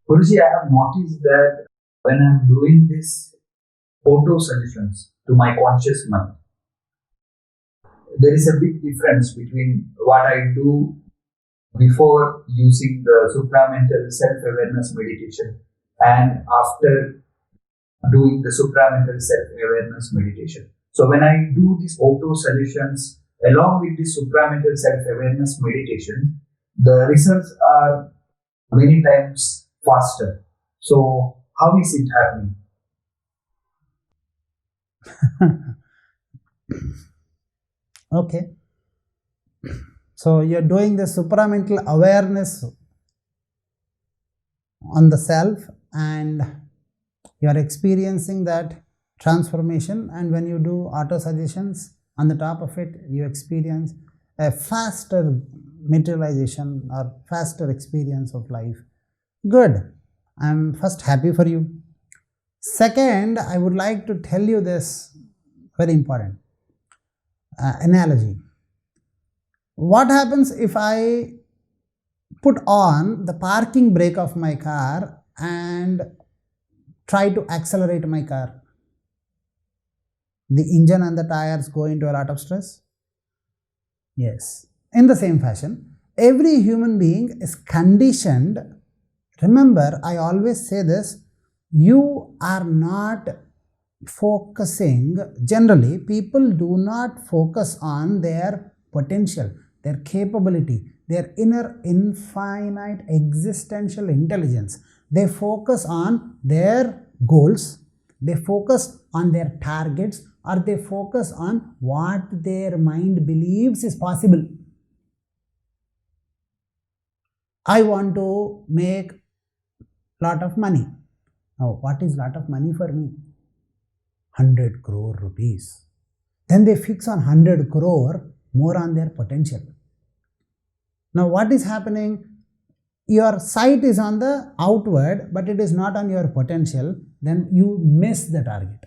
Guruji, I have noticed that when I'm doing this auto suggestions to my conscious mind, there is a big difference between what I do before using the supramental self-awareness meditation and after doing the supramental self-awareness meditation. So when I do these auto suggestions along with the supramental self-awareness meditation, the results are many times faster. So how is it happening? Okay. So you're doing the supramental awareness on the self and you are experiencing that transformation, and when you do auto suggestions on the top of it, you experience a faster materialization or faster experience of life. Good. I'm first happy for you. Second, I would like to tell you this very important analogy. What happens if I put on the parking brake of my car and try to accelerate my car? The engine and the tires go into a lot of stress. Yes. In the same fashion, every human being is conditioned. Remember, I always say this, you are not focusing, generally, people do not focus on their potential, their capability, their inner infinite existential intelligence. They focus on their goals, they focus on their targets, or they focus on what their mind believes is possible. I want to make lot of money. Now, what is lot of money for me? 100 crore rupees. Then they fix on 100 crore more on their potential. Now, what is happening? Your sight is on the outward, but it is not on your potential. Then you miss the target.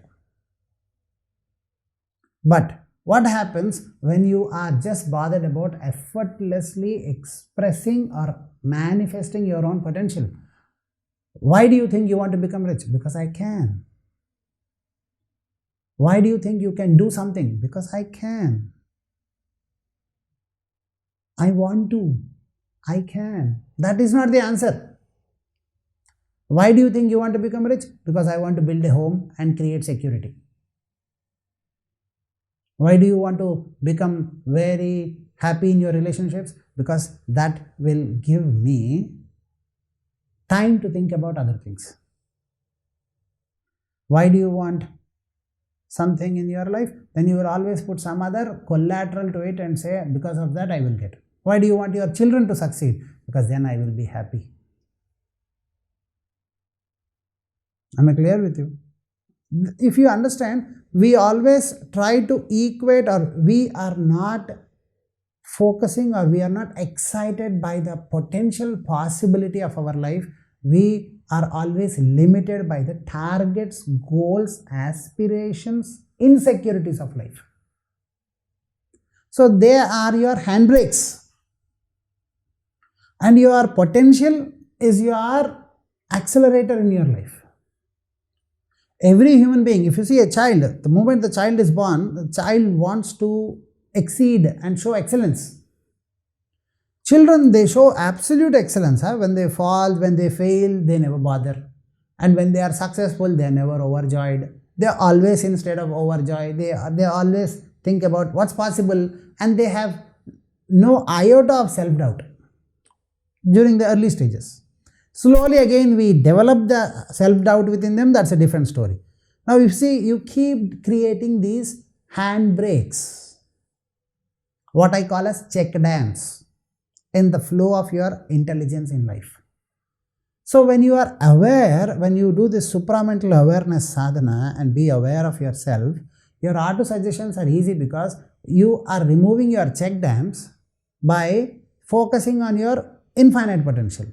But what happens when you are just bothered about effortlessly expressing or manifesting your own potential? Why do you think you want to become rich? Because I can. Why do you think you can do something? Because I can. I want to. I can. That is not the answer. Why do you think you want to become rich? Because I want to build a home and create security. Why do you want to become very happy in your relationships? Because that will give me time to think about other things. Why do you want something in your life? Then you will always put some other collateral to it and say, because of that I will get. Why do you want your children to succeed? Because then I will be happy. Am I clear with you? If you understand, we always try to equate, or we are not focusing, or we are not excited by the potential possibility of our life. We are always limited by the targets, goals, aspirations, insecurities of life. So they are your handbrakes, and your potential is your accelerator in your life. Every human being, if you see a child, the moment the child is born, the child wants to exceed and show excellence. Children, they show absolute excellence. When they fall, when they fail, they never bother. And when they are successful, they are never overjoyed. They are always, instead of overjoyed, they always think about what's possible, and they have no iota of self-doubt during the early stages. Slowly again we develop the self-doubt within them. That's a different story. Now you see, you keep creating these handbrakes, what I call as check dams, in the flow of your intelligence in life. So when you are aware, when you do this supramental awareness sadhana and be aware of yourself, your auto suggestions are easy because you are removing your check dams by focusing on your infinite potential.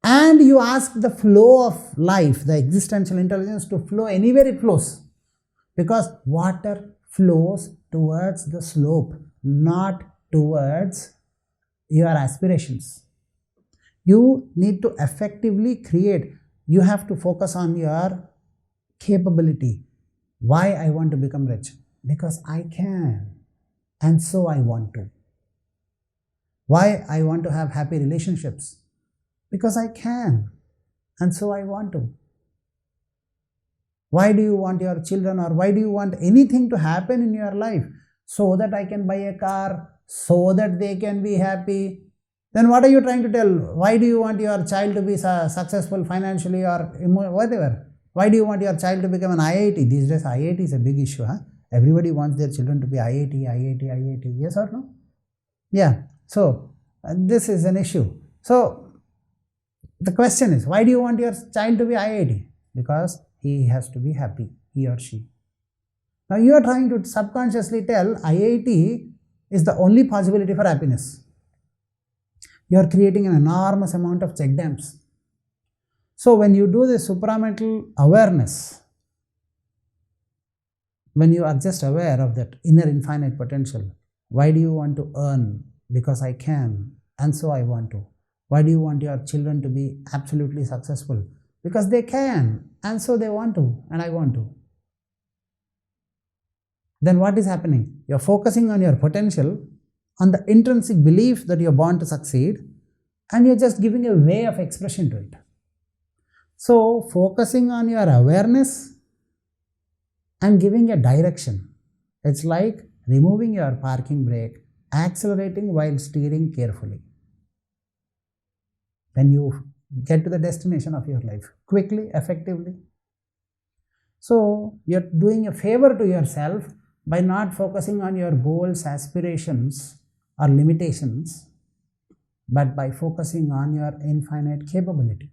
And you ask the flow of life, the existential intelligence, to flow anywhere it flows. Because water flows towards the slope, not towards your aspirations. You need to effectively create. You have to focus on your capability. Why I want to become rich? Because I can, and so I want to. Why I want to have happy relationships? Because I can, and so I want to. Why do you want your children, or why do you want anything to happen in your life? So that I can buy a car, so that they can be happy. Then what are you trying to tell? Why do you want your child to be successful financially or whatever? Why do you want your child to become an IIT? These days IIT is a big issue. Everybody wants their children to be IIT. Yes or no? Yeah. So this is an issue. So the question is, why do you want your child to be IIT? Because he has to be happy, he or she. Now you are trying to subconsciously tell IIT is the only possibility for happiness. You are creating an enormous amount of check dams. So when you do this supramental awareness, when you are just aware of that inner infinite potential, why do you want to earn? Because I can, and so I want to. Why do you want your children to be absolutely successful? Because they can, and so they want to, and I want to. Then what is happening? You are focusing on your potential, on the intrinsic belief that you are born to succeed, and you are just giving a way of expression to it. So focusing on your awareness and giving a direction. It's like removing your parking brake, accelerating while steering carefully. Then you get to the destination of your life quickly, effectively. So you're doing a favor to yourself by not focusing on your goals, aspirations, or limitations, but by focusing on your infinite capability.